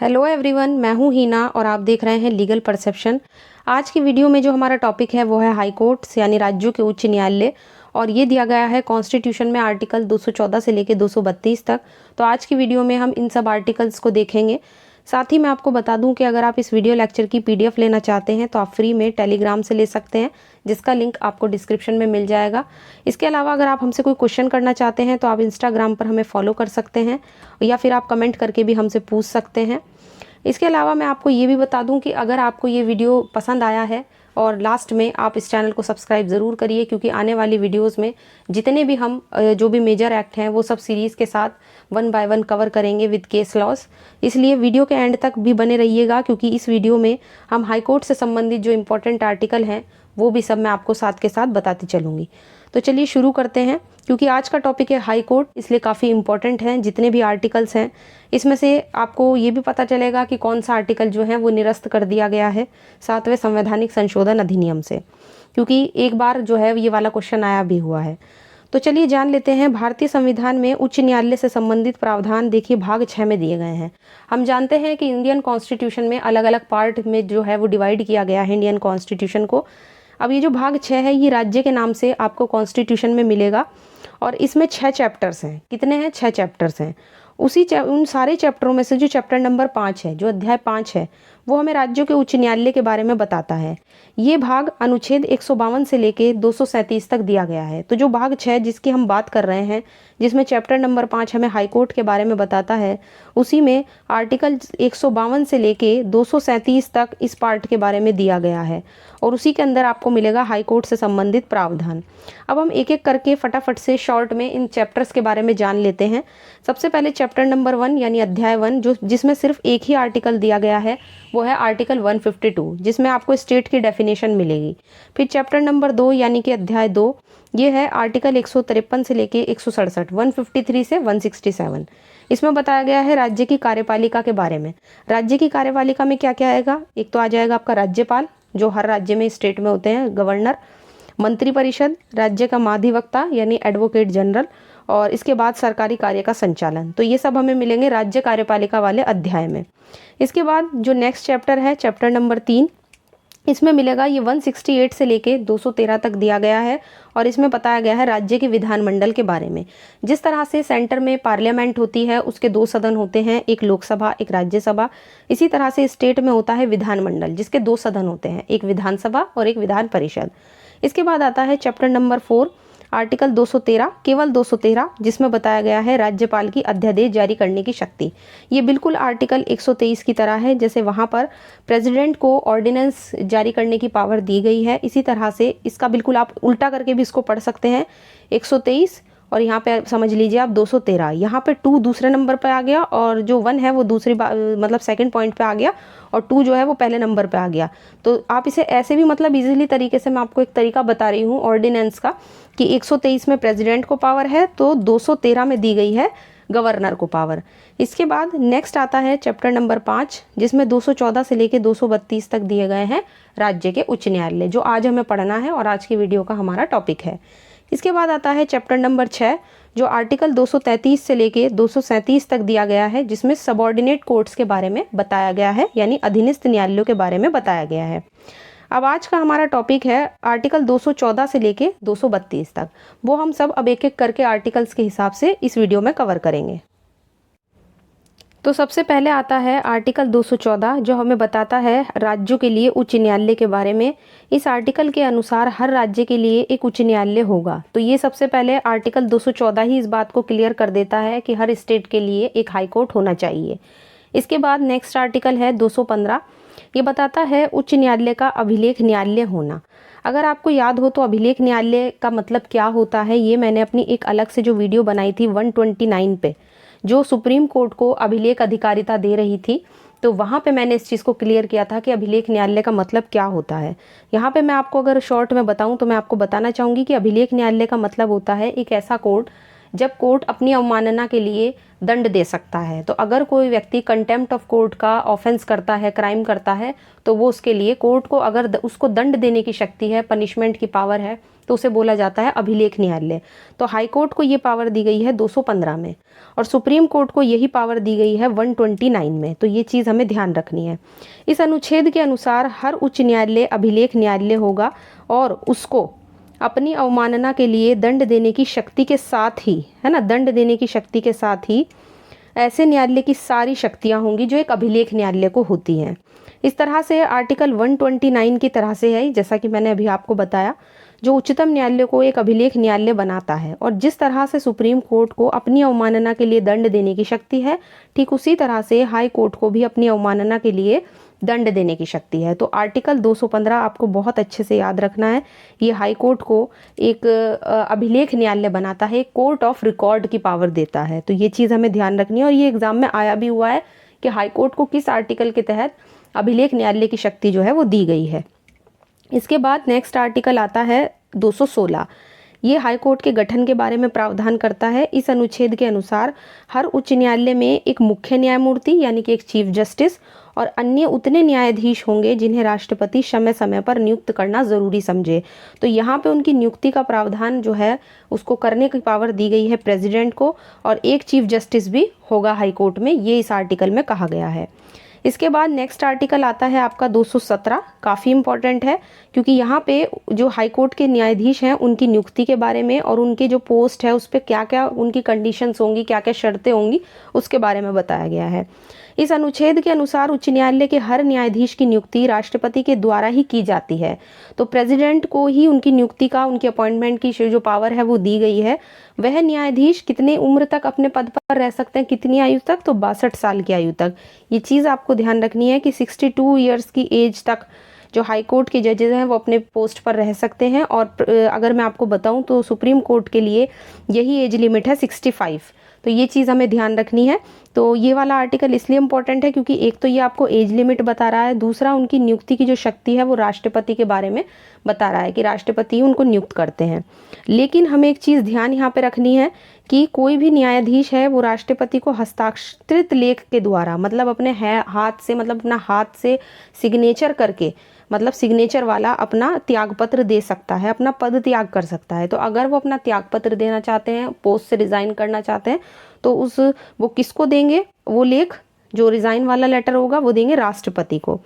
Hello everyone, मैं हूं हीना और आप देख रहे हैं लीगल परसेप्शन। आज की वीडियो में जो हमारा टॉपिक है वो है हाई कोर्ट्स यानी राज्यों के उच्च न्यायालय। और ये दिया गया है कॉन्स्टिट्यूशन में आर्टिकल 214 से लेकर 232 तक। तो आज की वीडियो में हम इन सब आर्टिकल्स को देखेंगे। साथ ही मैं आपको बता दूं कि अगर आप इस वीडियो लेक्चर की पीडीएफ लेना चाहते हैं तो आप फ्री में टेलीग्राम से ले सकते हैं, जिसका लिंक आपको डिस्क्रिप्शन में मिल जाएगा। इसके अलावा अगर आप हमसे कोई क्वेश्चन करना चाहते हैं तो आप इंस्टाग्राम पर हमें फॉलो कर सकते हैं या फिर आप कमेंट करके भी हमसे पूछ सकते हैं। इसके अलावा मैं आपको ये भी बता दूं कि अगर आपको ये वीडियो पसंद आया है और लास्ट में आप इस चैनल को सब्सक्राइब ज़रूर करिए, क्योंकि आने वाली वीडियोस में जितने भी हम जो भी मेजर एक्ट हैं वो सब सीरीज़ के साथ वन बाय वन कवर करेंगे विद केस लॉस। इसलिए वीडियो के एंड तक भी बने रहिएगा, क्योंकि इस वीडियो में हम हाई कोर्ट से संबंधित जो इम्पोर्टेंट आर्टिकल हैं वो भी सब मैं आपको साथ के साथ बताती चलूँगी। तो चलिए शुरू करते हैं। क्योंकि आज का टॉपिक है हाई कोर्ट, इसलिए काफ़ी इंपॉर्टेंट हैं जितने भी आर्टिकल्स हैं। इसमें से आपको ये भी पता चलेगा कि कौन सा आर्टिकल जो है वो निरस्त कर दिया गया है 7वें संवैधानिक संशोधन अधिनियम से, क्योंकि एक बार जो है ये वाला क्वेश्चन आया भी हुआ है। तो चलिए जान लेते हैं। भारतीय संविधान में उच्च न्यायालय से संबंधित प्रावधान देखिए भाग 6 में दिए गए हैं। हम जानते हैं कि इंडियन कॉन्स्टिट्यूशन में अलग अलग पार्ट में जो है वो डिवाइड किया गया है इंडियन कॉन्स्टिट्यूशन को। अब ये जो भाग 6 है ये राज्य के नाम से आपको कॉन्स्टिट्यूशन में मिलेगा और इसमें 6 चैप्टर्स हैं। कितने हैं? 6 चैप्टर्स हैं। उन सारे चैप्टरों में से जो चैप्टर नंबर 5 है, जो अध्याय 5 है, वो हमें राज्यों के उच्च न्यायालय के बारे में बताता है। ये भाग अनुच्छेद 152 से लेके 237 तक दिया गया है। तो जो भाग 6 जिसकी हम बात कर रहे हैं, जिसमें चैप्टर नंबर 5 हमें हाई कोर्ट के बारे में बताता है, उसी में आर्टिकल 152 से लेके 237 तक इस पार्ट के बारे में दिया गया है और उसी के अंदर आपको मिलेगा हाई कोर्ट से संबंधित प्रावधान। अब हम एक एक करके फटाफट से शॉर्ट में इन चैप्टर्स के बारे में जान लेते हैं। सबसे पहले चैप्टर नंबर 1 यानी अध्याय 1, जो जिसमें सिर्फ एक ही आर्टिकल दिया गया है, वो है आर्टिकल 152, जिसमें आपको स्टेट की डेफिनेशन मिलेगी। फिर चैप्टर नंबर 2 यानी कि अध्याय 2, ये है आर्टिकल 153 से लेके 167, 153 से 167। इसमें बताया गया है राज्य की कार्यपालिका के बारे में। राज्य की कार्यपालिका में क्या क्या आएगा? एक तो आ जाएगा आपका राज्यपाल, जो हर राज्य में स्टेट में होते हैं, गवर्नर, मंत्रिपरिषद, राज्य का महाधिवक्ता यानी एडवोकेट जनरल, और इसके बाद सरकारी कार्य का संचालन। तो ये सब हमें मिलेंगे राज्य कार्यपालिका वाले अध्याय में। इसके बाद जो नेक्स्ट चैप्टर है, चैप्टर नंबर 3, इसमें मिलेगा ये 168 से लेके 213 तक दिया गया है और इसमें बताया गया है राज्य के विधानमंडल के बारे में। जिस तरह से सेंटर में पार्लियामेंट होती है, उसके 2 सदन होते हैं, एक लोकसभा एक राज्यसभा, इसी तरह से स्टेट में होता है विधानमंडल, जिसके 2 सदन होते हैं, एक विधानसभा और एक विधान परिषद। इसके बाद आता है चैप्टर नंबर 4, आर्टिकल 213, केवल 213, जिसमें बताया गया है राज्यपाल की अध्यादेश जारी करने की शक्ति। ये बिल्कुल आर्टिकल 123 की तरह है, जैसे वहाँ पर प्रेसिडेंट को ऑर्डिनेंस जारी करने की पावर दी गई है, इसी तरह से इसका बिल्कुल आप उल्टा करके भी इसको पढ़ सकते हैं। 123 और यहाँ पे समझ लीजिए आप 213, यहाँ पे 2 दूसरे नंबर पे आ गया और जो 1 है वो दूसरी मतलब सेकंड पॉइंट पे आ गया और 2 जो है वो पहले नंबर पे आ गया। तो आप इसे ऐसे भी मतलब इजीली तरीके से मैं आपको एक तरीका बता रही हूँ ऑर्डिनेंस का, कि 123 में प्रेसिडेंट को पावर है तो 213 में दी गई है गवर्नर को पावर। इसके बाद नेक्स्ट आता है चैप्टर नंबर 5, जिसमें 214 से लेके 232 तक दिए गए हैं राज्य के उच्च न्यायालय, जो आज हमें पढ़ना है और आज की वीडियो का हमारा टॉपिक है। इसके बाद आता है चैप्टर नंबर 6, जो आर्टिकल 233 से लेके 237 तक दिया गया है, जिसमें सबऑर्डिनेट कोर्ट्स के बारे में बताया गया है, यानी अधीनस्थ न्यायालयों के बारे में बताया गया है। अब आज का हमारा टॉपिक है आर्टिकल 214 से लेके 232 तक। वो हम सब अब एक एक करके आर्टिकल्स के हिसाब से इस वीडियो में कवर करेंगे। तो सबसे पहले आता है आर्टिकल 214, जो हमें बताता है राज्यों के लिए उच्च न्यायालय के बारे में। इस आर्टिकल के अनुसार हर राज्य के लिए एक उच्च न्यायालय होगा। तो ये सबसे पहले आर्टिकल 214 ही इस बात को क्लियर कर देता है कि हर स्टेट के लिए एक हाई कोर्ट होना चाहिए। इसके बाद नेक्स्ट आर्टिकल है 215, ये बताता है उच्च न्यायालय का अभिलेख न्यायालय होना। अगर आपको याद हो तो अभिलेख न्यायालय का मतलब क्या होता है, ये मैंने अपनी एक अलग से जो वीडियो बनाई थी 129 पे, जो सुप्रीम कोर्ट को अभिलेख अधिकारिता दे रही थी, तो वहाँ पे मैंने इस चीज़ को क्लियर किया था कि अभिलेख न्यायालय का मतलब क्या होता है। यहाँ पे मैं आपको अगर शॉर्ट में बताऊँ तो मैं आपको बताना चाहूँगी कि अभिलेख न्यायालय का मतलब होता है एक ऐसा कोर्ट जब कोर्ट अपनी अवमानना के लिए दंड दे सकता है। तो अगर कोई व्यक्ति कंटेम्प्ट ऑफ कोर्ट का ऑफेंस करता है, क्राइम करता है, तो वो उसके लिए कोर्ट को अगर उसको दंड देने की शक्ति है, पनिशमेंट की पावर है, तो उसे बोला जाता है अभिलेख न्यायालय। तो हाई कोर्ट को ये पावर दी गई है 215 में और सुप्रीम कोर्ट को यही पावर दी गई है 129 में। तो ये चीज़ हमें ध्यान रखनी है। इस अनुच्छेद के अनुसार हर उच्च न्यायालय अभिलेख न्यायालय होगा और उसको अपनी अवमानना के लिए दंड देने की शक्ति के साथ ही, है ना, दंड देने की शक्ति के साथ ही ऐसे न्यायालय की सारी शक्तियां होंगी जो एक अभिलेख न्यायालय को होती हैं। इस तरह से आर्टिकल 129 की तरह से है, जैसा कि मैंने अभी आपको बताया, जो उच्चतम न्यायालय को एक अभिलेख न्यायालय बनाता है। और जिस तरह से सुप्रीम कोर्ट को अपनी अवमानना के लिए दंड देने की शक्ति है, ठीक उसी तरह से हाई कोर्ट को भी अपनी अवमानना के लिए दंड देने की शक्ति है। तो आर्टिकल 215 आपको बहुत अच्छे से याद रखना है। ये हाई कोर्ट को एक अभिलेख न्यायालय बनाता है, कोर्ट ऑफ रिकॉर्ड की पावर देता है। तो ये चीज़ हमें ध्यान रखनी है और ये एग्जाम में आया भी हुआ है कि हाई कोर्ट को किस आर्टिकल के तहत अभिलेख न्यायालय की शक्ति जो है वो दी गई है। इसके बाद नेक्स्ट आर्टिकल आता है 216। ये हाई कोर्ट के गठन के बारे में प्रावधान करता है। इस अनुच्छेद के अनुसार हर उच्च न्यायालय में एक मुख्य न्यायमूर्ति यानी कि एक चीफ जस्टिस और अन्य उतने न्यायाधीश होंगे जिन्हें राष्ट्रपति समय समय पर नियुक्त करना जरूरी समझे। तो यहाँ पे उनकी नियुक्ति का प्रावधान जो है उसको करने की पावर दी गई है प्रेसिडेंट को और एक चीफ जस्टिस भी होगा हाई कोर्ट में, ये इस आर्टिकल में कहा गया है। इसके बाद नेक्स्ट आर्टिकल आता है आपका 217। काफ़ी इंपॉर्टेंट है क्योंकि यहाँ पे जो हाई कोर्ट के न्यायाधीश हैं उनकी नियुक्ति के बारे में और उनके जो पोस्ट है उस पर क्या क्या उनकी कंडीशंस होंगी, क्या क्या शर्तें होंगी, उसके बारे में बताया गया है। इस अनुच्छेद के अनुसार उच्च न्यायालय के हर न्यायाधीश की नियुक्ति राष्ट्रपति के द्वारा ही की जाती है। तो प्रेसिडेंट को ही उनकी नियुक्ति का, उनकी अपॉइंटमेंट की जो पावर है वो दी गई है। वह न्यायाधीश कितने उम्र तक अपने पद पर रह सकते हैं, कितनी आयु तक, तो 62 साल की आयु तक। ये चीज़ आपको ध्यान रखनी है कि 62 ईयर्स की एज तक जो हाई कोर्ट के जजेस हैं वो अपने पोस्ट पर रह सकते हैं। और अगर मैं आपको बताऊं तो सुप्रीम कोर्ट के लिए यही एज लिमिट है 65। तो ये चीज़ हमें ध्यान रखनी है। तो ये वाला आर्टिकल इसलिए इम्पोर्टेंट है क्योंकि एक तो ये आपको एज लिमिट बता रहा है, दूसरा उनकी नियुक्ति की जो शक्ति है वो राष्ट्रपति के बारे में बता रहा है कि राष्ट्रपति उनको नियुक्त करते हैं। लेकिन हमें एक चीज़ ध्यान यहाँ पे रखनी है कि कोई भी न्यायाधीश है वो राष्ट्रपति को हस्ताक्षरित लेख के द्वारा, मतलब अपने हाथ से, मतलब अपना हाथ से सिग्नेचर करके, मतलब सिग्नेचर वाला अपना त्यागपत्र दे सकता है, अपना पद त्याग कर सकता है। तो अगर वो अपना त्यागपत्र देना चाहते हैं, पोस्ट से रिजाइन करना चाहते हैं, तो वो किसको देंगे? वो लेख जो रिजाइन वाला लेटर होगा वो देंगे राष्ट्रपति को।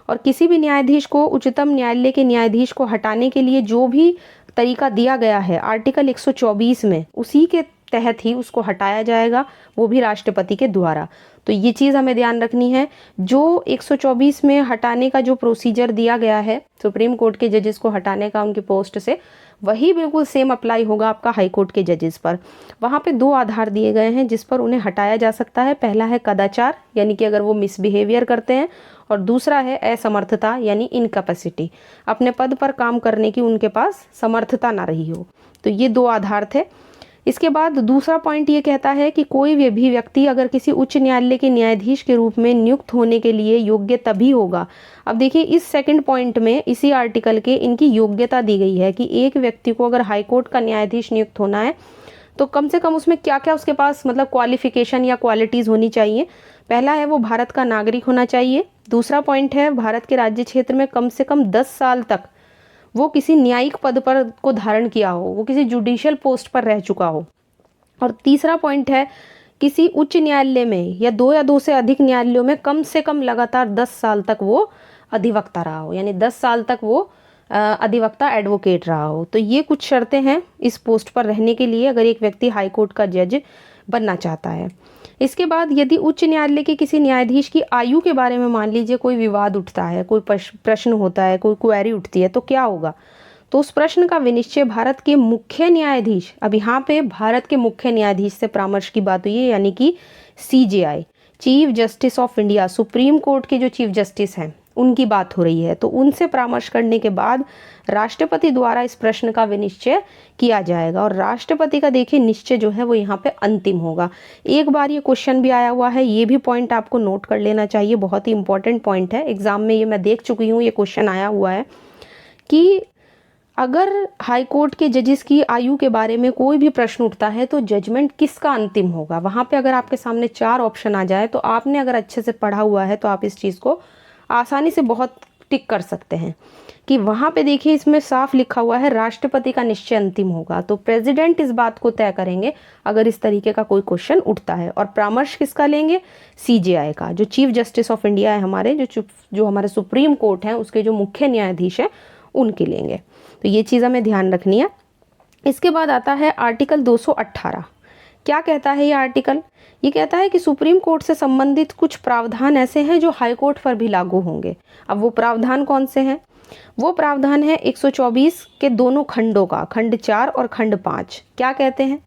और किसी भी न्यायाधीश को उच्चतम न्यायालय के न्यायाधीश को हटाने के लिए जो भी तरीका दिया गया है आर्टिकल 124 में, उसी के तहत ही उसको हटाया जाएगा, वो भी राष्ट्रपति के द्वारा। तो ये चीज़ हमें ध्यान रखनी है। जो 124 में हटाने का जो प्रोसीजर दिया गया है सुप्रीम कोर्ट के जजेस को हटाने का उनकी पोस्ट से, वही बिल्कुल सेम अप्लाई होगा आपका हाई कोर्ट के जजेस पर। वहाँ पे 2 आधार दिए गए हैं जिस पर उन्हें हटाया जा सकता है। पहला है कदाचार, यानी कि अगर वो मिसबिहेवियर करते हैं, और दूसरा है असमर्थता यानी इनकैपेसिटी, अपने पद पर काम करने की उनके पास समर्थता ना रही हो। तो ये 2 आधार थे। इसके बाद दूसरा पॉइंट ये कहता है कि कोई भी व्यक्ति अगर किसी उच्च न्यायालय के न्यायाधीश के रूप में नियुक्त होने के लिए योग्य तभी होगा। अब देखिए इस सेकंड पॉइंट में इसी आर्टिकल के इनकी योग्यता दी गई है कि एक व्यक्ति को अगर हाई कोर्ट का न्यायाधीश नियुक्त होना है तो कम से कम उसमें क्या क्या उसके पास मतलब क्वालिफिकेशन या क्वालिटीज़ होनी चाहिए। पहला है वो भारत का नागरिक होना चाहिए। दूसरा पॉइंट है भारत के राज्य क्षेत्र में कम से कम 10 साल तक वो किसी न्यायिक पद पर को धारण किया हो, वो किसी जुडिशियल पोस्ट पर रह चुका हो। और तीसरा पॉइंट है किसी उच्च न्यायालय में या 2 या 2 से अधिक न्यायालयों में कम से कम लगातार 10 साल तक वो अधिवक्ता रहा हो, यानी 10 साल तक वो अधिवक्ता एडवोकेट रहा हो। तो ये कुछ शर्तें हैं इस पोस्ट पर रहने के लिए अगर एक व्यक्ति हाई कोर्ट का जज बनना चाहता है। इसके बाद यदि उच्च न्यायालय के किसी न्यायाधीश की आयु के बारे में मान लीजिए कोई विवाद उठता है, कोई प्रश्न होता है, कोई क्वेरी उठती है, तो क्या होगा? तो उस प्रश्न का विनिश्चय भारत के मुख्य न्यायाधीश, अब यहाँ पे भारत के मुख्य न्यायाधीश से परामर्श की बात हुई है, यानी कि CJI, chief justice of India, supreme court के जो चीफ जस्टिस हैं उनकी बात हो रही है। तो उनसे परामर्श करने के बाद राष्ट्रपति द्वारा इस प्रश्न का विनिश्चय किया जाएगा और राष्ट्रपति का देखिए निश्चय जो है वो यहाँ पे अंतिम होगा। एक बार ये क्वेश्चन भी आया हुआ है, ये भी पॉइंट आपको नोट कर लेना चाहिए, बहुत ही इंपॉर्टेंट पॉइंट है। एग्जाम में ये मैं देख चुकी हूँ, ये क्वेश्चन आया हुआ है कि अगर हाई कोर्ट के जजेस की आयु के बारे में कोई भी प्रश्न उठता है तो जजमेंट किसका अंतिम होगा, वहाँ पे अगर आपके सामने 4 ऑप्शन आ जाए तो आपने अगर अच्छे से पढ़ा हुआ है तो आप इस चीज़ को आसानी से बहुत टिक कर सकते हैं कि वहाँ पे देखिए इसमें साफ लिखा हुआ है राष्ट्रपति का निश्चय अंतिम होगा। तो प्रेसिडेंट इस बात को तय करेंगे अगर इस तरीके का कोई क्वेश्चन उठता है। और परामर्श किसका लेंगे, सीजेआई का, जो चीफ जस्टिस ऑफ इंडिया है हमारे, जो हमारे सुप्रीम कोर्ट हैं उसके जो मुख्य न्यायाधीश हैं उनके लेंगे। तो ये चीज़ हमें ध्यान रखनी है। इसके बाद आता है आर्टिकल 218। क्या कहता है ये आर्टिकल, ये कहता है कि सुप्रीम कोर्ट से संबंधित कुछ प्रावधान ऐसे हैं जो हाई कोर्ट पर भी लागू होंगे। अब वो प्रावधान कौन से हैं, वो प्रावधान है 124 के दोनों खंडों का, खंड 4 और खंड 5। क्या कहते हैं,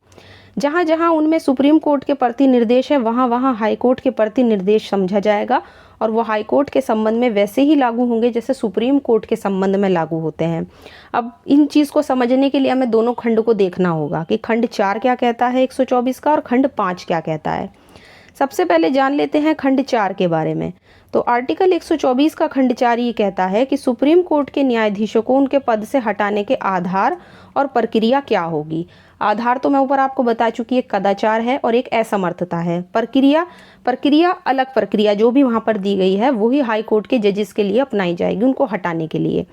जहाँ जहाँ उनमें सुप्रीम कोर्ट के प्रति निर्देश है वहाँ वहाँ हाई कोर्ट के प्रति निर्देश समझा जाएगा और वो हाई कोर्ट के संबंध में वैसे ही लागू होंगे जैसे सुप्रीम कोर्ट के संबंध में लागू होते हैं। अब इन चीज़ को समझने के लिए हमें दोनों खंड को देखना होगा कि खंड 4 क्या कहता है 124 का और खंड 5 क्या कहता है। सबसे पहले जान लेते हैं खंड 4 के बारे में। तो आर्टिकल 124 का खंड 4 ये कहता है कि सुप्रीम कोर्ट के न्यायाधीशों को उनके पद से हटाने के आधार और प्रक्रिया क्या होगी। आधार तो मैं ऊपर आपको बता चुकी, एक कदाचार है और एक असमर्थता है। प्रक्रिया अलग प्रक्रिया जो भी वहाँ पर दी गई है वही हाई कोर्ट के जजेस के लिए अपनाई जाएगी उनको हटाने के लिए।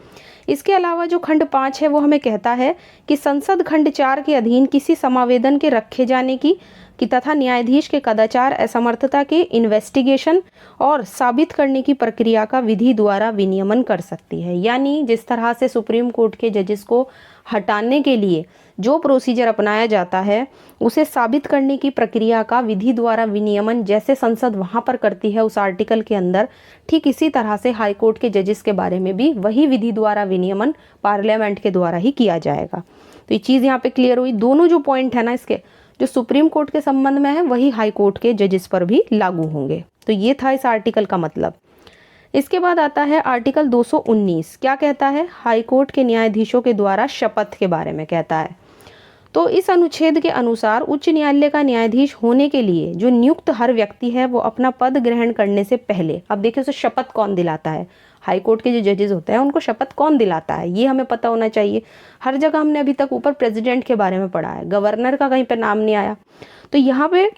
इसके अलावा जो खंड 5 है वो हमें कहता है कि संसद खंड 4 के अधीन किसी समावेदन के रखे जाने की तथा न्यायाधीश के कदाचार असमर्थता के इन्वेस्टिगेशन और साबित करने की प्रक्रिया का विधि द्वारा विनियमन कर सकती है। यानी जिस तरह से सुप्रीम कोर्ट के जजेस को हटाने के लिए जो प्रोसीजर अपनाया जाता है उसे साबित करने की प्रक्रिया का विधि द्वारा विनियमन जैसे संसद वहाँ पर करती है उस आर्टिकल के अंदर, ठीक इसी तरह से हाई कोर्ट के जजेस के बारे में भी वही विधि द्वारा विनियमन पार्लियामेंट के द्वारा ही किया जाएगा। तो ये चीज़ यहाँ पे क्लियर हुई। दोनों जो पॉइंट है ना इसके, जो सुप्रीम कोर्ट के संबंध में है वही हाई कोर्ट के जजेस पर भी लागू होंगे। तो ये था इस आर्टिकल का मतलब। इसके बाद आता है आर्टिकल 219। क्या कहता है, हाई कोर्ट के न्यायाधीशों के द्वारा शपथ के बारे में कहता है। तो इस अनुच्छेद के अनुसार उच्च न्यायालय का न्यायाधीश होने के लिए जो नियुक्त हर व्यक्ति है वो अपना पद ग्रहण करने से पहले, अब देखिए उसे शपथ कौन दिलाता है, हाई कोर्ट के जो जजेस होते हैं उनको शपथ कौन दिलाता है ये हमें पता होना चाहिए। हर जगह हमने अभी तक ऊपर प्रेसिडेंट के बारे में पढ़ा है, गवर्नर का कहीं पे नाम नहीं आया। तो यहाँ पे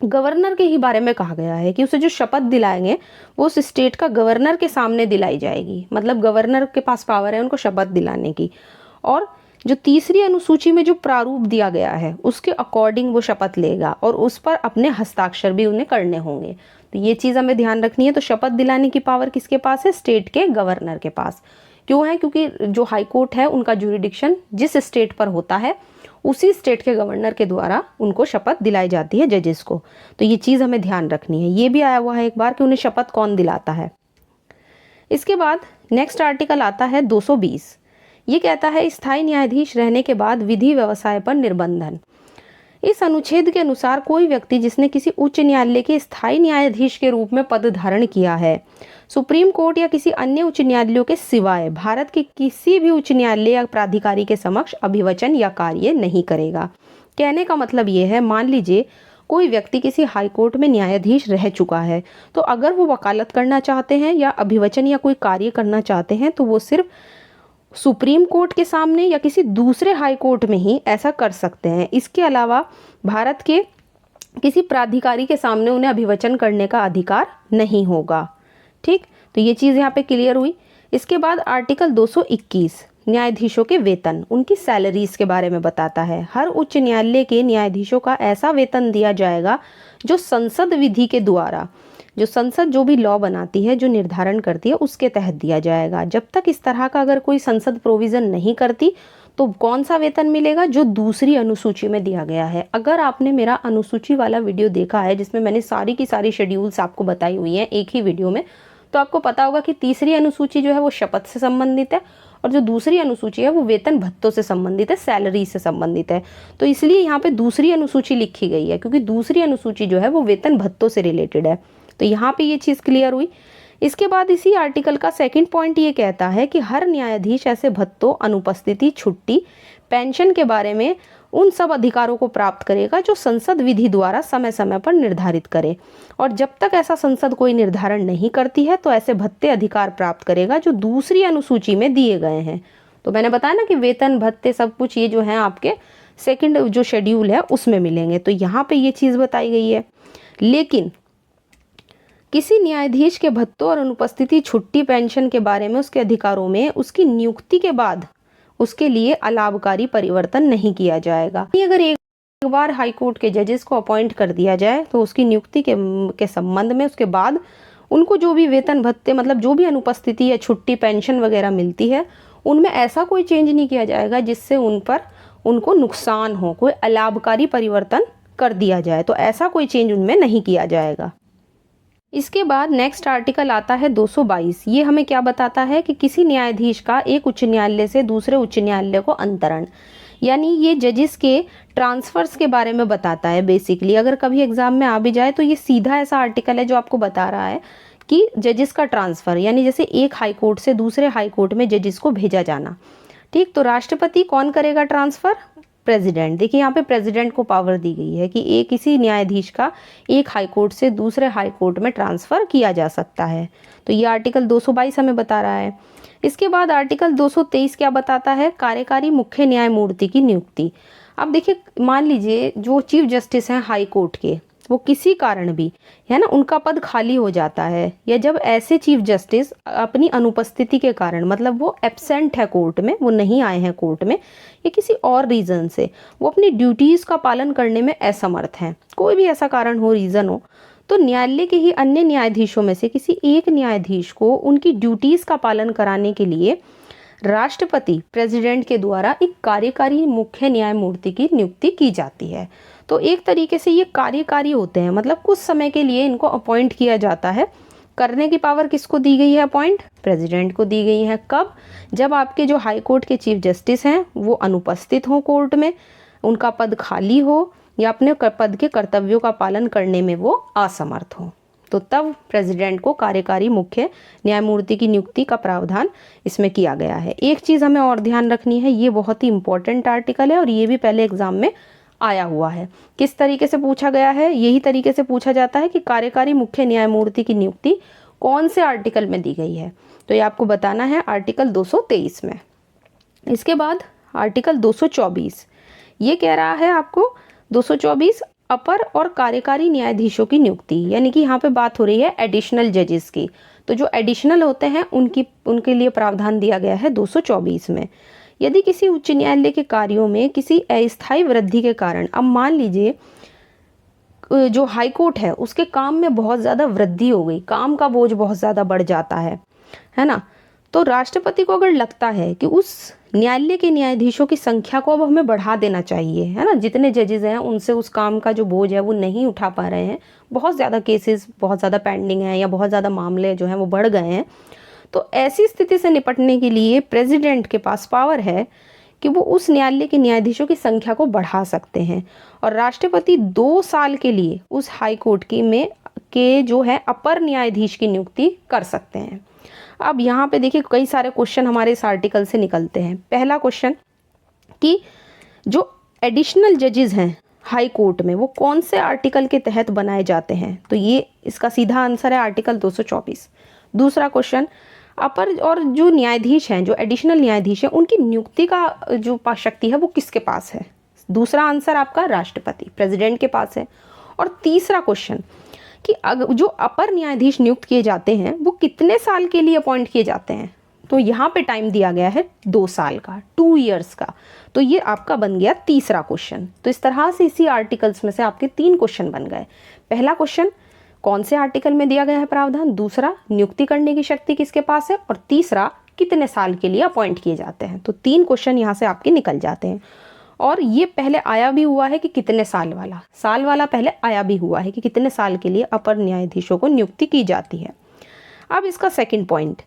गवर्नर के ही बारे में कहा गया है कि उसे जो शपथ दिलाएंगे वो उस स्टेट का गवर्नर के सामने दिलाई जाएगी। मतलब गवर्नर के पास पावर है उनको शपथ दिलाने की। और जो तीसरी अनुसूची में जो प्रारूप दिया गया है उसके अकॉर्डिंग वो शपथ लेगा और उस पर अपने हस्ताक्षर भी उन्हें करने होंगे। तो ये चीज़ हमें ध्यान रखनी है। तो शपथ दिलाने की पावर किसके पास है, स्टेट के गवर्नर के पास। क्यों है, क्योंकि जो हाई कोर्ट है उनका ज्यूरिडिक्शन जिस स्टेट पर होता है उसी स्टेट के गवर्नर के द्वारा उनको शपथ दिलाई जाती है जजेस को। तो ये चीज़ हमें ध्यान रखनी है। ये भी आया हुआ है एक बार कि उन्हें शपथ कौन दिलाता है। इसके बाद नेक्स्ट आर्टिकल आता है 220। ये कहता है स्थायी न्यायाधीश रहने के बाद विधि व्यवसाय पर निर्बंधन। इस अनुच्छेद के अनुसार कोई व्यक्ति जिसने किसी उच्च न्यायालय के स्थायी न्यायाधीश के रूप में पद धारण किया है, सुप्रीम कोर्ट या किसी अन्य उच्च न्यायालयों के सिवाय भारत के किसी भी उच्च न्यायालय या प्राधिकारी के समक्ष अभिवचन या कार्य नहीं करेगा। कहने का मतलब ये है, मान लीजिए कोई व्यक्ति किसी हाई कोर्ट में न्यायाधीश रह चुका है, तो अगर वो वकालत करना चाहते हैं या अभिवचन या कोई कार्य करना चाहते हैं तो वो सिर्फ सुप्रीम कोर्ट के सामने या किसी दूसरे हाई कोर्ट में ही ऐसा कर सकते हैं। इसके अलावा भारत के किसी प्राधिकारी के सामने उन्हें अभिवचन करने का अधिकार नहीं होगा। ठीक, तो ये चीज़ यहाँ पे क्लियर हुई। इसके बाद आर्टिकल 221 न्यायाधीशों के वेतन, उनकी सैलरीज के बारे में बताता है। हर उच्च न्यायालय के न्यायाधीशों का ऐसा वेतन दिया जाएगा जो संसद विधि के द्वारा, जो संसद जो भी लॉ बनाती है, जो निर्धारण करती है, उसके तहत दिया जाएगा। जब तक इस तरह का अगर कोई संसद प्रोविज़न नहीं करती तो कौन सा वेतन मिलेगा, जो दूसरी अनुसूची में दिया गया है। अगर आपने मेरा अनुसूची वाला वीडियो देखा है जिसमें मैंने सारी की सारी शेड्यूल्स आपको बताई हुई हैं एक ही वीडियो में, तो आपको पता होगा कि तीसरी अनुसूची जो है वो शपथ से संबंधित है और जो दूसरी अनुसूची है वो वेतन भत्तों से संबंधित है, सैलरी से संबंधित है। तो इसलिए यहाँ पे दूसरी अनुसूची लिखी गई है क्योंकि दूसरी अनुसूची जो है वो वेतन भत्तों से रिलेटेड है। तो यहाँ पे ये चीज़ क्लियर हुई। इसके बाद इसी आर्टिकल का सेकंड पॉइंट ये कहता है कि हर न्यायाधीश ऐसे भत्तों, अनुपस्थिति, छुट्टी, पेंशन के बारे में उन सब अधिकारों को प्राप्त करेगा जो संसद विधि द्वारा समय समय पर निर्धारित करे। और जब तक ऐसा संसद कोई निर्धारण नहीं करती है तो ऐसे भत्ते अधिकार प्राप्त करेगा जो दूसरी अनुसूची में दिए गए हैं। तो मैंने बताया ना कि वेतन भत्ते सब कुछ ये जो है आपके सेकंड जो शेड्यूल है उसमें मिलेंगे, तो यहाँ पे ये चीज़ बताई गई है। लेकिन किसी न्यायाधीश के भत्तों और अनुपस्थिति, छुट्टी, पेंशन के बारे में उसके अधिकारों में उसकी नियुक्ति के बाद उसके लिए अलाभकारी परिवर्तन नहीं किया जाएगा। अगर एक बार हाईकोर्ट के जजेस को अपॉइंट कर दिया जाए तो उसकी नियुक्ति के संबंध में उसके बाद उनको जो भी वेतन भत्ते मतलब जो भी अनुपस्थिति या छुट्टी पेंशन वगैरह मिलती है उनमें ऐसा कोई चेंज नहीं किया जाएगा जिससे उनको नुकसान हो, कोई अलाभकारी परिवर्तन कर दिया जाए, तो ऐसा कोई चेंज उनमें नहीं किया जाएगा। इसके बाद नेक्स्ट आर्टिकल आता है 222। ये हमें क्या बताता है कि किसी न्यायाधीश का एक उच्च न्यायालय से दूसरे उच्च न्यायालय को अंतरण, यानी ये जजेस के ट्रांसफर्स के बारे में बताता है। बेसिकली अगर कभी एग्जाम में आ भी जाए तो ये सीधा ऐसा आर्टिकल है जो आपको बता रहा है कि जजेस का ट्रांसफ़र, यानी जैसे एक हाई कोर्ट से दूसरे हाई कोर्ट में जजेस को भेजा जाना। ठीक, तो राष्ट्रपति कौन करेगा ट्रांसफ़र? प्रेसिडेंट। देखिए यहाँ पे प्रेसिडेंट को पावर दी गई है कि किसी न्यायाधीश का एक हाई कोर्ट से दूसरे हाई कोर्ट में ट्रांसफ़र किया जा सकता है। तो ये आर्टिकल 222 हमें बता रहा है। इसके बाद आर्टिकल 223 क्या बताता है? कार्यकारी मुख्य न्यायमूर्ति की नियुक्ति। अब देखिए, मान लीजिए जो चीफ जस्टिस हैं हाई कोर्ट के, वो किसी कारण भी है ना उनका पद खाली हो जाता है, या जब ऐसे चीफ जस्टिस अपनी अनुपस्थिति के कारण मतलब वो एब्सेंट है कोर्ट में, वो नहीं आए हैं कोर्ट में, या किसी और रीज़न से वो अपनी ड्यूटीज़ का पालन करने में असमर्थ हैं, कोई भी ऐसा कारण हो, रीज़न हो, तो न्यायालय के ही अन्य न्यायाधीशों में से किसी एक न्यायाधीश को उनकी ड्यूटीज़ का पालन कराने के लिए राष्ट्रपति प्रेसिडेंट के द्वारा एक कार्यकारी मुख्य न्यायमूर्ति की नियुक्ति की जाती है। तो एक तरीके से ये कार्यकारी होते हैं, मतलब कुछ समय के लिए इनको अपॉइंट किया जाता है। करने की पावर किसको दी गई है? अपॉइंट प्रेसिडेंट को दी गई है। कब? जब आपके जो हाई कोर्ट के चीफ जस्टिस हैं वो अनुपस्थित हों कोर्ट में, उनका पद खाली हो, या अपने पद के कर्तव्यों का पालन करने में वो असमर्थ हो, तो तब प्रेसिडेंट को कार्यकारी मुख्य न्यायमूर्ति की नियुक्ति का प्रावधान इसमें किया गया है। एक चीज़ हमें और ध्यान रखनी है, ये बहुत ही इंपॉर्टेंट आर्टिकल है और ये भी पहले एग्जाम में आया हुआ है। किस तरीके से पूछा गया है? यही तरीके से पूछा जाता है कि कार्यकारी मुख्य न्यायमूर्ति की नियुक्ति कौन से आर्टिकल में दी गई है, तो ये आपको बताना है आर्टिकल 223 में। इसके बाद आर्टिकल 224 ये कह रहा है आपको 224 अपर और कार्यकारी न्यायाधीशों की नियुक्ति, यानी कि यहाँ पे बात हो रही है एडिशनल जजेस की। तो जो एडिशनल होते हैं उनके लिए प्रावधान दिया गया है 224 में। यदि किसी उच्च न्यायालय के कार्यों में किसी अस्थायी वृद्धि के कारण, अब मान लीजिए जो हाई कोर्ट है उसके काम में बहुत ज़्यादा वृद्धि हो गई, काम का बोझ बहुत ज़्यादा बढ़ जाता है ना, तो राष्ट्रपति को अगर लगता है कि उस न्यायालय के न्यायाधीशों की संख्या को अब हमें बढ़ा देना चाहिए, है ना, जितने जजेस हैं उनसे उस काम का जो बोझ है वो नहीं उठा पा रहे हैं, बहुत ज़्यादा केसेस बहुत ज़्यादा पेंडिंग हैं या बहुत ज़्यादा मामले जो हैं वो बढ़ गए हैं, तो ऐसी स्थिति से निपटने के लिए प्रेसिडेंट के पास पावर है कि वो उस न्यायालय के न्यायाधीशों की संख्या को बढ़ा सकते हैं, और राष्ट्रपति 2 साल के लिए उस हाई कोर्ट के जो है अपर न्यायाधीश की नियुक्ति कर सकते हैं। अब यहाँ पे देखिए कई सारे क्वेश्चन हमारे इस आर्टिकल से निकलते हैं। पहला क्वेश्चन कि जो एडिशनल जजेस हैं हाई कोर्ट में वो कौन से आर्टिकल के तहत बनाए जाते हैं, तो ये इसका सीधा आंसर है आर्टिकल 224। दूसरा क्वेश्चन, अपर और जो न्यायाधीश हैं, जो एडिशनल न्यायाधीश हैं, उनकी नियुक्ति का जो शक्ति है वो किसके पास है? दूसरा आंसर आपका राष्ट्रपति प्रेसिडेंट के पास है। और तीसरा क्वेश्चन कि जो अपर न्यायाधीश नियुक्त किए जाते हैं वो कितने साल के लिए अपॉइंट किए जाते हैं, तो यहाँ पे टाइम दिया गया है 2 साल का, 2 इयर्स का, तो ये आपका बन गया तीसरा क्वेश्चन। तो इस तरह से इसी आर्टिकल्स में से आपके 3 क्वेश्चन बन गए। पहला क्वेश्चन कौन से आर्टिकल में दिया गया है प्रावधान, दूसरा नियुक्ति करने की शक्ति किसके पास है, और तीसरा कितने साल के लिए अपॉइंट किए जाते हैं। तो 3 क्वेश्चन यहाँ से आपके निकल जाते हैं। और ये पहले आया भी हुआ है कि कितने साल वाला पहले आया भी हुआ है कि कितने साल के लिए अपर न्यायाधीशों को नियुक्ति की जाती है। अब इसका सेकंड पॉइंट,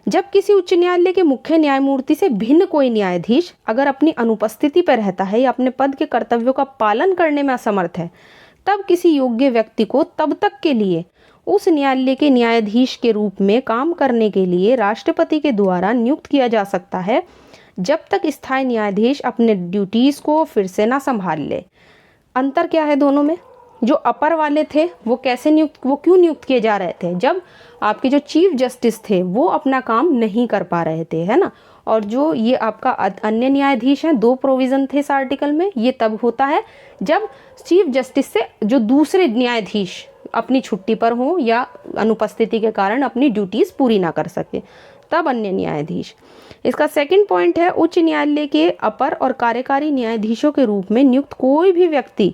जब किसी उच्च न्यायालय के मुख्य न्यायमूर्ति से भिन्न कोई न्यायाधीश अगर अपनी अनुपस्थिति पर रहता है या अपने पद के कर्तव्यों का पालन करने में असमर्थ है, तब किसी योग्य व्यक्ति को तब तक के लिए उस न्यायालय के न्यायाधीश के रूप में काम करने के लिए राष्ट्रपति के द्वारा नियुक्त किया जा सकता है, जब तक स्थायी न्यायाधीश अपने ड्यूटीज़ को फिर से ना संभाल ले। अंतर क्या है दोनों में? जो अपर वाले थे वो क्यों नियुक्त किए जा रहे थे? जब आपके जो चीफ जस्टिस थे वो अपना काम नहीं कर पा रहे थे, है ना। और जो ये आपका अन्य न्यायाधीश हैं, 2 प्रोविज़न थे इस आर्टिकल में, ये तब होता है जब चीफ जस्टिस से जो दूसरे न्यायाधीश अपनी छुट्टी पर हों या अनुपस्थिति के कारण अपनी ड्यूटीज़ पूरी ना कर सके, तब अन्य न्यायाधीश। इसका सेकंड पॉइंट है, उच्च न्यायालय के अपर और कार्यकारी न्यायाधीशों के रूप में नियुक्त कोई भी व्यक्ति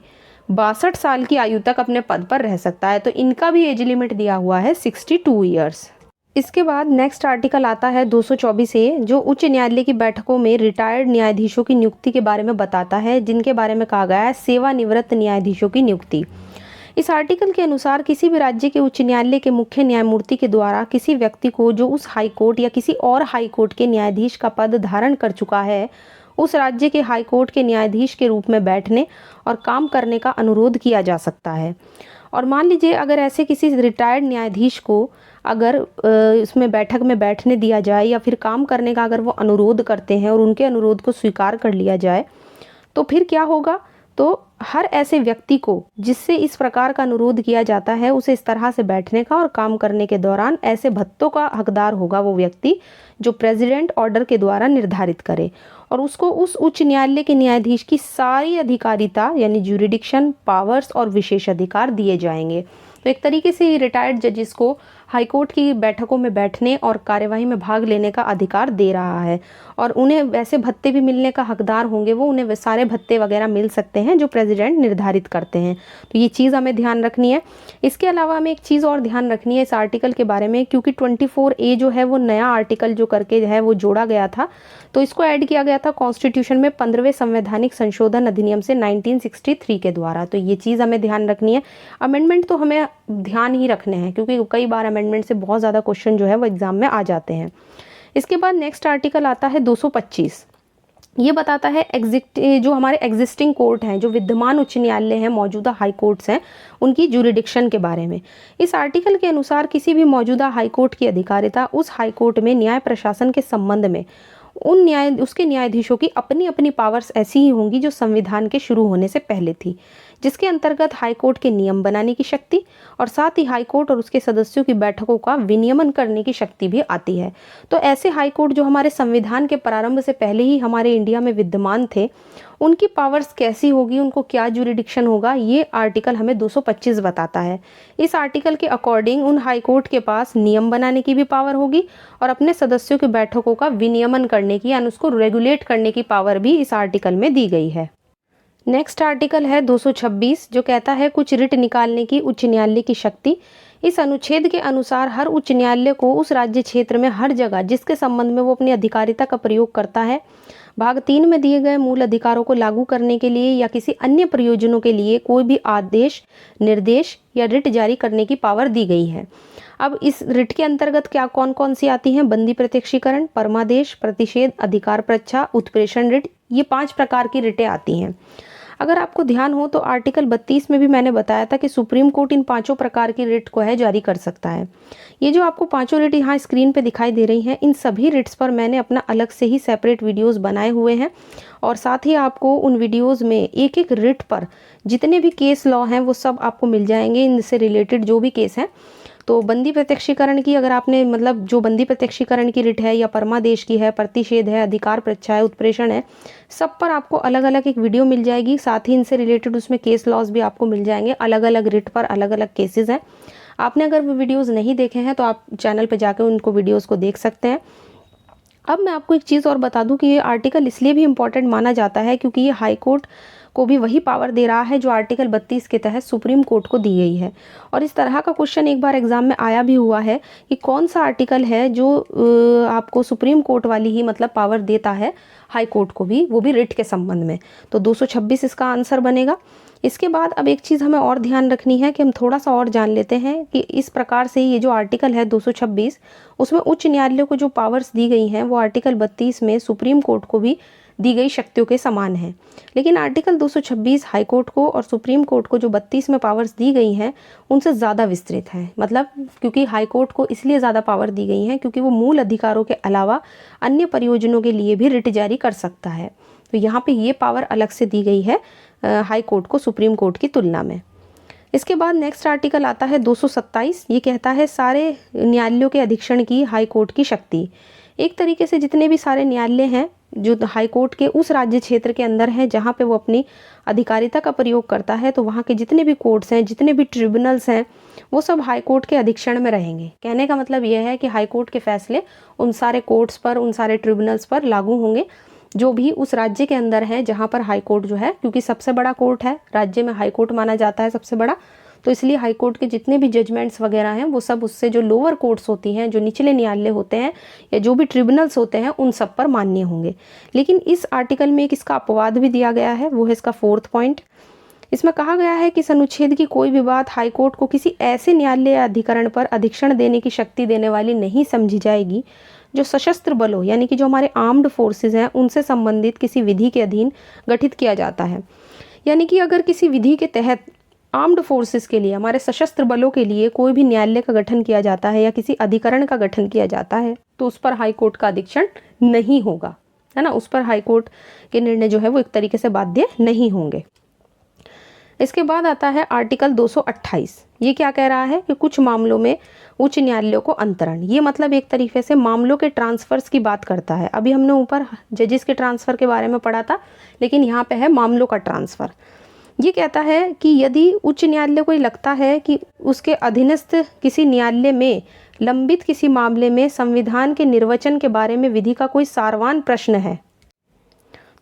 62 साल की आयु तक अपने पद पर रह सकता है। तो इनका भी एज लिमिट दिया हुआ है 62 ईयर्स। इसके बाद नेक्स्ट आर्टिकल आता है 224 ए, जो उच्च न्यायालय की बैठकों में रिटायर्ड न्यायाधीशों की नियुक्ति के बारे में बताता है, जिनके बारे में कहा गया है सेवानिवृत्त न्यायाधीशों की नियुक्ति। इस आर्टिकल के अनुसार किसी भी राज्य के उच्च न्यायालय के मुख्य न्यायमूर्ति के द्वारा किसी व्यक्ति को जो उस हाई कोर्ट या किसी और हाई कोर्ट के न्यायाधीश का पद धारण कर चुका है, उस राज्य के हाई कोर्ट के न्यायाधीश के रूप में बैठने और काम करने का अनुरोध किया जा सकता है। और मान लीजिए अगर ऐसे किसी रिटायर्ड न्यायाधीश को अगर इसमें बैठक में बैठने दिया जाए या फिर काम करने का अगर वो अनुरोध करते हैं और उनके अनुरोध को स्वीकार कर लिया जाए, तो फिर क्या होगा? तो हर ऐसे व्यक्ति को जिससे इस प्रकार का अनुरोध किया जाता है, उसे इस तरह से बैठने का और काम करने के दौरान ऐसे भत्तों का हकदार होगा वो व्यक्ति जो प्रेसिडेंट ऑर्डर के द्वारा निर्धारित करे, और उसको उस उच्च न्यायालय के न्यायाधीश की सारी अधिकारिता यानी ज्यूरिडिक्शन पावर्स और विशेष अधिकार दिए जाएंगे। तो एक तरीके से रिटायर्ड जजेस को हाईकोर्ट की बैठकों में बैठने और कार्यवाही में भाग लेने का अधिकार दे रहा है, और उन्हें वैसे भत्ते भी मिलने का हकदार होंगे, वो उन्हें सारे भत्ते वगैरह मिल सकते हैं जो प्रेसिडेंट निर्धारित करते हैं। तो ये चीज़ हमें ध्यान रखनी है। इसके अलावा हमें एक चीज़ और ध्यान रखनी है इस आर्टिकल के बारे में, क्योंकि 24A जो है वो नया आर्टिकल जो करके है वो जोड़ा गया था, तो इसको ऐड किया गया था कॉन्स्टिट्यूशन में 15वें संवैधानिक संशोधन अधिनियम से 1963 के द्वारा। तो ये चीज़ हमें ध्यान रखनी है। अमेंडमेंट तो हमें ध्यान ही रखने हैं, क्योंकि कई बार अमेंडमेंट से बहुत ज़्यादा क्वेश्चन जो है वो एग्जाम में आ जाते हैं। इसके बाद नेक्स्ट आर्टिकल आता है 225। ये बताता है जो हमारे एग्जिस्टिंग कोर्ट हैं, जो विद्यमान उच्च न्यायालय हैं, मौजूदा हाई कोर्ट्स हैं, उनकी ज्यूरिडिक्शन के बारे में। इस आर्टिकल के अनुसार किसी भी मौजूदा हाई कोर्ट की अधिकारिता उस हाई कोर्ट में न्याय प्रशासन के संबंध में उसके न्यायाधीशों की अपनी अपनी पावर्स ऐसी ही होंगी जो संविधान के शुरू होने से पहले थी, जिसके अंतर्गत हाईकोर्ट के नियम बनाने की शक्ति और साथ ही हाईकोर्ट और उसके सदस्यों की बैठकों का विनियमन करने की शक्ति भी आती है। तो ऐसे हाईकोर्ट जो हमारे संविधान के प्रारंभ से पहले ही हमारे इंडिया में विद्यमान थे, उनकी पावर्स कैसी होगी, उनको क्या ज्यूरिडिक्शन होगा, ये आर्टिकल हमें 225 बताता है। इस आर्टिकल के अकॉर्डिंग उन हाईकोर्ट के पास नियम बनाने की भी पावर होगी और अपने सदस्यों की बैठकों का विनियमन करने की यानी उसको रेगुलेट करने की पावर भी इस आर्टिकल में दी गई है। नेक्स्ट आर्टिकल है 226, जो कहता है कुछ रिट निकालने की उच्च न्यायालय की शक्ति। इस अनुच्छेद के अनुसार हर उच्च न्यायालय को उस राज्य क्षेत्र में हर जगह जिसके संबंध में वो अपनी अधिकारिता का प्रयोग करता है, भाग 3 में दिए गए मूल अधिकारों को लागू करने के लिए या किसी अन्य प्रयोजनों के लिए कोई भी आदेश, निर्देश या रिट जारी करने की पावर दी गई है। अब इस रिट के अंतर्गत क्या कौन कौन सी आती हैं? बंदी प्रत्यक्षीकरण, परमादेश, प्रतिषेध, अधिकार प्रच्छा, उत्प्रेषण रिट, ये 5 प्रकार की रिटें आती हैं। अगर आपको ध्यान हो तो आर्टिकल 32 में भी मैंने बताया था कि सुप्रीम कोर्ट इन 5 प्रकार की रिट को है जारी कर सकता है। ये जो आपको 5 रिट यहाँ स्क्रीन पे दिखाई दे रही हैं, इन सभी रिट्स पर मैंने अपना अलग से ही सेपरेट वीडियोस बनाए हुए हैं, और साथ ही आपको उन वीडियोस में एक एक रिट पर जितने भी केस लॉ हैं वो सब आपको मिल जाएंगे, इनसे रिलेटेड जो भी केस हैं। तो बंदी प्रत्यक्षीकरण की अगर आपने जो बंदी प्रत्यक्षीकरण की रिट है या परमादेश की है, प्रतिषेध है, अधिकार प्रच्छा है, उत्प्रेषण है, सब पर आपको अलग अलग एक वीडियो मिल जाएगी। साथ ही इनसे रिलेटेड उसमें केस लॉज भी आपको मिल जाएंगे, अलग अलग रिट पर अलग अलग केसेस हैं। आपने अगर वो वीडियोज़ नहीं देखे हैं तो आप चैनल पर जाकर उनको वीडियोज़ को देख सकते हैं। अब मैं आपको एक चीज़ और बता दूं कि ये आर्टिकल इसलिए भी इम्पॉर्टेंट माना जाता है क्योंकि ये हाई कोर्ट को भी वही पावर दे रहा है जो आर्टिकल 32 के तहत सुप्रीम कोर्ट को दी गई है। और इस तरह का क्वेश्चन एक बार एग्जाम में आया भी हुआ है कि कौन सा आर्टिकल है जो आपको सुप्रीम कोर्ट वाली ही पावर देता है हाई कोर्ट को भी, वो भी रिट के संबंध में। तो 226 इसका आंसर बनेगा। इसके बाद अब एक चीज़ हमें और ध्यान रखनी है कि हम थोड़ा सा और जान लेते हैं कि इस प्रकार से ये जो आर्टिकल है 226, उसमें उच्च न्यायालय को जो पावर्स दी गई हैं वो आर्टिकल 32 में सुप्रीम कोर्ट को भी दी गई शक्तियों के समान है। लेकिन आर्टिकल 226 हाई कोर्ट को और सुप्रीम कोर्ट को जो 32 में पावर्स दी गई हैं उनसे ज़्यादा विस्तृत है। क्योंकि हाई कोर्ट को इसलिए ज़्यादा पावर दी गई हैं क्योंकि वो मूल अधिकारों के अलावा अन्य प्रयोजनों के लिए भी रिट जारी कर सकता है। तो यहाँ पे ये पावर अलग से दी गई है हाई कोर्ट को सुप्रीम कोर्ट की तुलना में। इसके बाद नेक्स्ट आर्टिकल आता है 227। ये कहता है सारे न्यायालयों के अधीक्षण की हाई कोर्ट की शक्ति। एक तरीके से जितने भी सारे न्यायालय हैं जो हाई कोर्ट के उस राज्य क्षेत्र के अंदर हैं जहाँ पे वो अपनी अधिकारिता का प्रयोग करता है, तो वहाँ के जितने भी कोर्ट्स हैं, जितने भी ट्रिब्यूनल्स हैं, वो सब हाई कोर्ट के अधीक्षण में रहेंगे। कहने का मतलब यह है कि हाई कोर्ट के फैसले उन सारे कोर्ट्स पर, उन सारे ट्रिब्यूनल्स पर लागू होंगे जो भी उस राज्य के अंदर है जहाँ पर हाई कोर्ट जो है, क्योंकि सबसे बड़ा कोर्ट है राज्य में, हाई कोर्ट माना जाता है सबसे बड़ा, तो इसलिए हाई कोर्ट के जितने भी जजमेंट्स वगैरह हैं वो सब उससे जो लोअर कोर्ट्स होती हैं, जो निचले न्यायालय होते हैं या जो भी ट्रिब्यूनल्स होते हैं, उन सब पर मान्य होंगे। लेकिन इस आर्टिकल में एक इसका अपवाद भी दिया गया है, वो है इसका 4th पॉइंट। इसमें कहा गया है कि इस अनुच्छेद की कोई भी बात हाई कोर्ट को किसी ऐसे न्यायालय या अधिकरण पर अधीक्षण देने की शक्ति देने वाली नहीं समझी जाएगी जो सशस्त्र बलों यानी कि जो हमारे आर्म्ड फोर्सेज हैं उनसे संबंधित किसी विधि के अधीन गठित किया जाता है। यानी कि अगर किसी विधि के तहत आर्म्ड फोर्सेस के लिए, हमारे सशस्त्र बलों के लिए कोई भी न्यायालय का गठन किया जाता है या किसी अधिकरण का गठन किया जाता है, तो उस पर हाई कोर्ट का अधीक्षण नहीं होगा, है ना। उस पर हाई कोर्ट के निर्णय जो है वो एक तरीके से बाध्य नहीं होंगे। इसके बाद आता है आर्टिकल 228। ये क्या कह रहा है कि कुछ मामलों में उच्च न्यायालयों को अंतरण, ये मतलब एक तरीके से मामलों के ट्रांसफर्स की बात करता है। अभी हमने ऊपर जजेस के ट्रांसफर के बारे में पढ़ा था, लेकिन यहाँ पे है मामलों का ट्रांसफर। ये कहता है कि यदि उच्च न्यायालय को लगता है कि उसके अधीनस्थ किसी न्यायालय में लंबित किसी मामले में संविधान के निर्वचन के बारे में विधि का कोई सारवान प्रश्न है,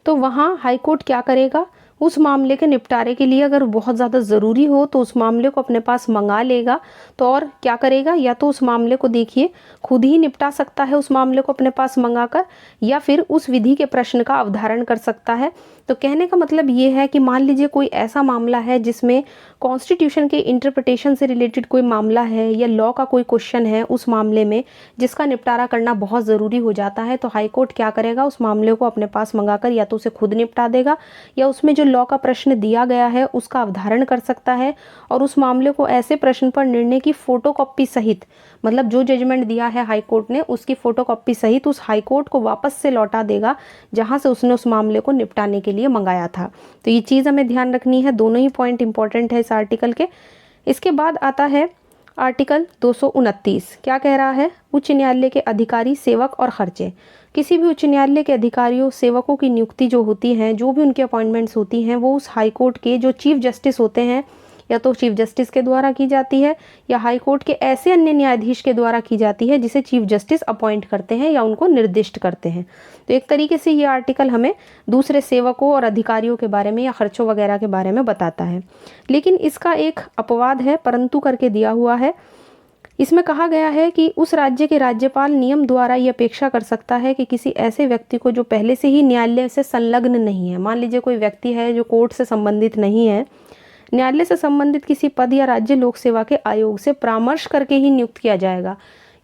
तो वहाँ हाईकोर्ट क्या करेगा, उस मामले के निपटारे के लिए अगर बहुत ज़्यादा ज़रूरी हो तो उस मामले को अपने पास मंगा लेगा। तो और क्या करेगा, या तो उस मामले को देखिए खुद ही निपटा सकता है उस मामले को अपने पास मंगाकर, या फिर उस विधि के प्रश्न का अवधारण कर सकता है। तो कहने का मतलब ये है कि मान लीजिए कोई ऐसा मामला है जिसमें कॉन्स्टिट्यूशन के इंटरप्रिटेशन से रिलेटेड कोई मामला है या लॉ का कोई क्वेश्चन है उस मामले में जिसका निपटारा करना बहुत ज़रूरी हो जाता है, तो हाईकोर्ट क्या करेगा, उस मामले को अपने पास मंगाकर या तो उसे खुद निपटा देगा या उसमें जो लॉ का प्रश्न दिया गया है उसका अवधारण कर सकता है और उस मामले को ऐसे प्रश्न पर निर्णय की फोटोकॉपी सहित, मतलब जो जजमेंट दिया है हाईकोर्ट ने उसकी फोटोकॉपी सहित उस हाईकोर्ट को वापस से लौटा देगा जहां से उसने उस मामले को निपटाने के लिए मंगाया था। तो ये चीज़ हमें ध्यान रखनी है, दोनों ही पॉइंट इंपॉर्टेंट है इस आर्टिकल के। इसके बाद आता है आर्टिकल 229। क्या कह रहा है, उच्च न्यायालय के अधिकारी, सेवक और खर्चे। किसी भी उच्च न्यायालय के अधिकारियों, सेवकों की नियुक्ति जो होती हैं, जो भी उनकी अपॉइंटमेंट्स होती हैं, वो उस हाई कोर्ट के जो चीफ जस्टिस होते हैं या तो चीफ जस्टिस के द्वारा की जाती है या हाई कोर्ट के ऐसे अन्य न्यायाधीश के द्वारा की जाती है जिसे चीफ जस्टिस अपॉइंट करते हैं या उनको निर्दिष्ट करते हैं। तो एक तरीके से ये आर्टिकल हमें दूसरे सेवकों और अधिकारियों के बारे में या खर्चों वगैरह के बारे में बताता है। लेकिन इसका एक अपवाद है, परंतु करके दिया हुआ है। इसमें कहा गया है कि उस राज्य के राज्यपाल नियम द्वारा ये अपेक्षा कर सकता है कि किसी ऐसे व्यक्ति को जो पहले से ही न्यायालय से संलग्न नहीं है, मान लीजिए कोई व्यक्ति है जो कोर्ट से संबंधित नहीं है, न्यायालय से संबंधित किसी पद या राज्य लोक सेवा के आयोग से परामर्श करके ही नियुक्त किया जाएगा।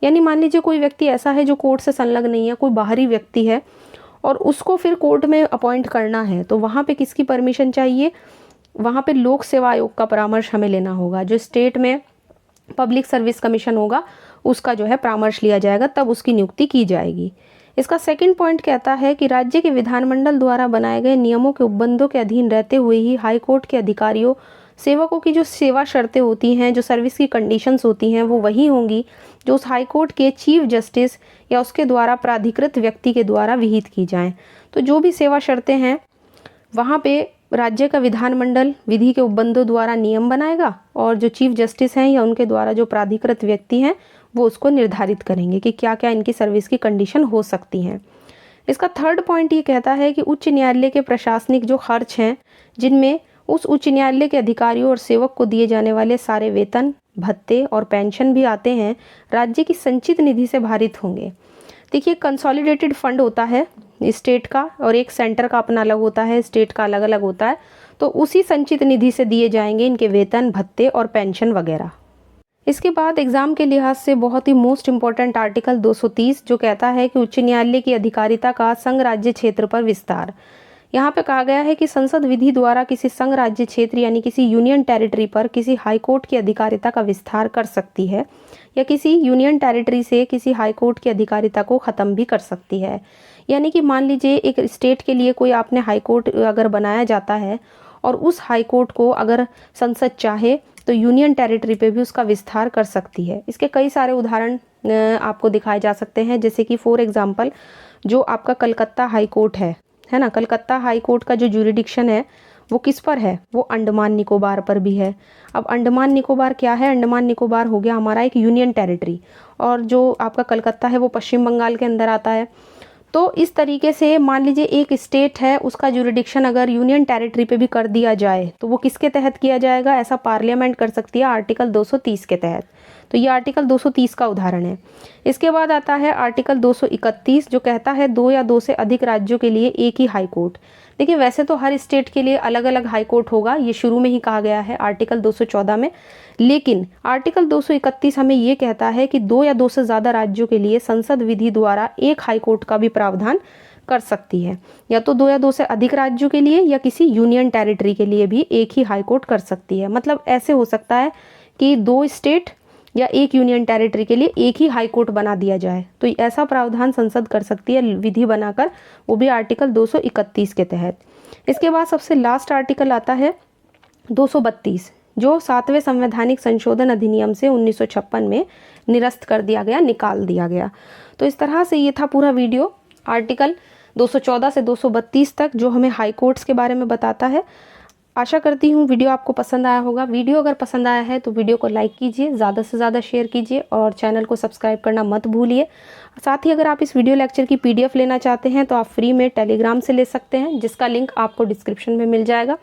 यानी मान लीजिए कोई व्यक्ति ऐसा है जो कोर्ट से संलग्न नहीं है, कोई बाहरी व्यक्ति है और उसको फिर कोर्ट में अपॉइंट करना है, तो वहाँ पे किसकी परमिशन चाहिए, वहाँ पे लोक सेवा आयोग का परामर्श हमें लेना होगा। जो स्टेट में पब्लिक सर्विस कमीशन होगा उसका जो है परामर्श लिया जाएगा, तब उसकी नियुक्ति की जाएगी। इसका सेकंड पॉइंट कहता है कि राज्य के विधानमंडल द्वारा बनाए गए नियमों के उपबंधों के अधीन रहते हुए ही हाई कोर्ट के अधिकारियों, सेवकों की जो सेवा शर्तें होती हैं, जो सर्विस की कंडीशंस होती हैं, वो वही होंगी जो उस हाई कोर्ट के चीफ जस्टिस या उसके द्वारा प्राधिकृत व्यक्ति के द्वारा विहित की जाएं। तो जो भी सेवा शर्तें हैं वहाँ पे राज्य का विधानमंडल विधि के उपबंधों द्वारा नियम बनाएगा और जो चीफ जस्टिस हैं या उनके द्वारा जो प्राधिकृत व्यक्ति हैं वो उसको निर्धारित करेंगे कि क्या क्या इनकी सर्विस की कंडीशन हो सकती हैं। इसका थर्ड पॉइंट ये कहता है कि उच्च न्यायालय के प्रशासनिक जो खर्च हैं, जिनमें उस उच्च न्यायालय के अधिकारियों और सेवक को दिए जाने वाले सारे वेतन, भत्ते और पेंशन भी आते हैं, राज्य की संचित निधि से भारित होंगे। देखिए, कंसोलिडेटेड फंड होता है स्टेट का और एक सेंटर का अपना अलग होता है, स्टेट का अलग अलग होता है, तो उसी संचित निधि से दिए जाएंगे इनके वेतन, भत्ते और पेंशन वगैरह। इसके बाद एग्जाम के लिहाज से बहुत ही मोस्ट इम्पॉर्टेंट आर्टिकल 230 जो कहता है कि उच्च न्यायालय की अधिकारिता का संघ राज्य क्षेत्र पर विस्तार। यहाँ पे कहा गया है कि संसद विधि द्वारा किसी संघ राज्य क्षेत्र यानी किसी यूनियन टेरिटरी पर किसी हाई कोर्ट की अधिकारिता का विस्तार कर सकती है या किसी यूनियन टेरिटरी से किसी हाई कोर्ट की अधिकारिता को ख़त्म भी कर सकती है। यानी कि मान लीजिए एक स्टेट के लिए कोई आपने हाई कोर्ट अगर बनाया जाता है और उस हाई कोर्ट को अगर संसद चाहे तो यूनियन टेरिटरी पे भी उसका विस्तार कर सकती है। इसके कई सारे उदाहरण आपको दिखाए जा सकते हैं, जैसे कि फॉर एग्जांपल जो आपका कलकत्ता हाई कोर्ट है ना, कलकत्ता हाई कोर्ट का जो ज्यूरिडिक्शन है वो किस पर है, वो अंडमान निकोबार पर भी है। अब अंडमान निकोबार क्या है, अंडमान निकोबार हो गया हमारा एक यूनियन टेरिटरी, और जो आपका कलकत्ता है वो पश्चिम बंगाल के अंदर आता है। तो इस तरीके से मान लीजिए एक स्टेट है, उसका ज्यूरिडिक्शन अगर यूनियन टेरिटरी पे भी कर दिया जाए तो वो किसके तहत किया जाएगा, ऐसा पार्लियामेंट कर सकती है आर्टिकल 230 के तहत। तो ये आर्टिकल 230 का उदाहरण है। इसके बाद आता है आर्टिकल 231 जो कहता है 2 या 2 से अधिक राज्यों के लिए एक ही हाई कोर्ट। देखिए वैसे तो हर स्टेट के लिए अलग अलग हाई कोर्ट होगा, ये शुरू में ही कहा गया है आर्टिकल 214 में, लेकिन आर्टिकल 231 हमें ये कहता है कि 2 या 2 से ज़्यादा राज्यों के लिए संसद विधि द्वारा एक हाई कोर्ट का भी प्रावधान कर सकती है, या तो 2 या 2 से अधिक राज्यों के लिए या किसी यूनियन टेरिटरी के लिए भी एक ही हाई कोर्ट कर सकती है। मतलब ऐसे हो सकता है कि 2 स्टेट या एक यूनियन टेरिटरी के लिए एक ही हाई कोर्ट बना दिया जाए, तो ऐसा प्रावधान संसद कर सकती है विधि बनाकर, वो भी आर्टिकल 231 के तहत। इसके बाद सबसे लास्ट आर्टिकल आता है 232 जो 7वें संवैधानिक संशोधन अधिनियम से 1956 में निरस्त कर दिया गया, निकाल दिया गया। तो इस तरह से ये था पूरा वीडियो आर्टिकल 214 से 232 तक जो हमें हाई कोर्ट्स के बारे में बताता है। आशा करती हूँ वीडियो आपको पसंद आया होगा। वीडियो अगर पसंद आया है तो वीडियो को लाइक कीजिए, ज़्यादा से ज़्यादा शेयर कीजिए और चैनल को सब्सक्राइब करना मत भूलिए। साथ ही अगर आप इस वीडियो लेक्चर की PDF लेना चाहते हैं तो आप फ्री में टेलीग्राम से ले सकते हैं, जिसका लिंक आपको डिस्क्रिप्शन में मिल जाएगा।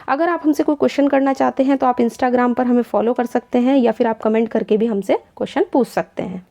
अगर आप हमसे कोई क्वेश्चन करना चाहते हैं तो आप इंस्टाग्राम पर हमें फॉलो कर सकते हैं, या फिर आप कमेंट करके भी हमसे क्वेश्चन पूछ सकते हैं।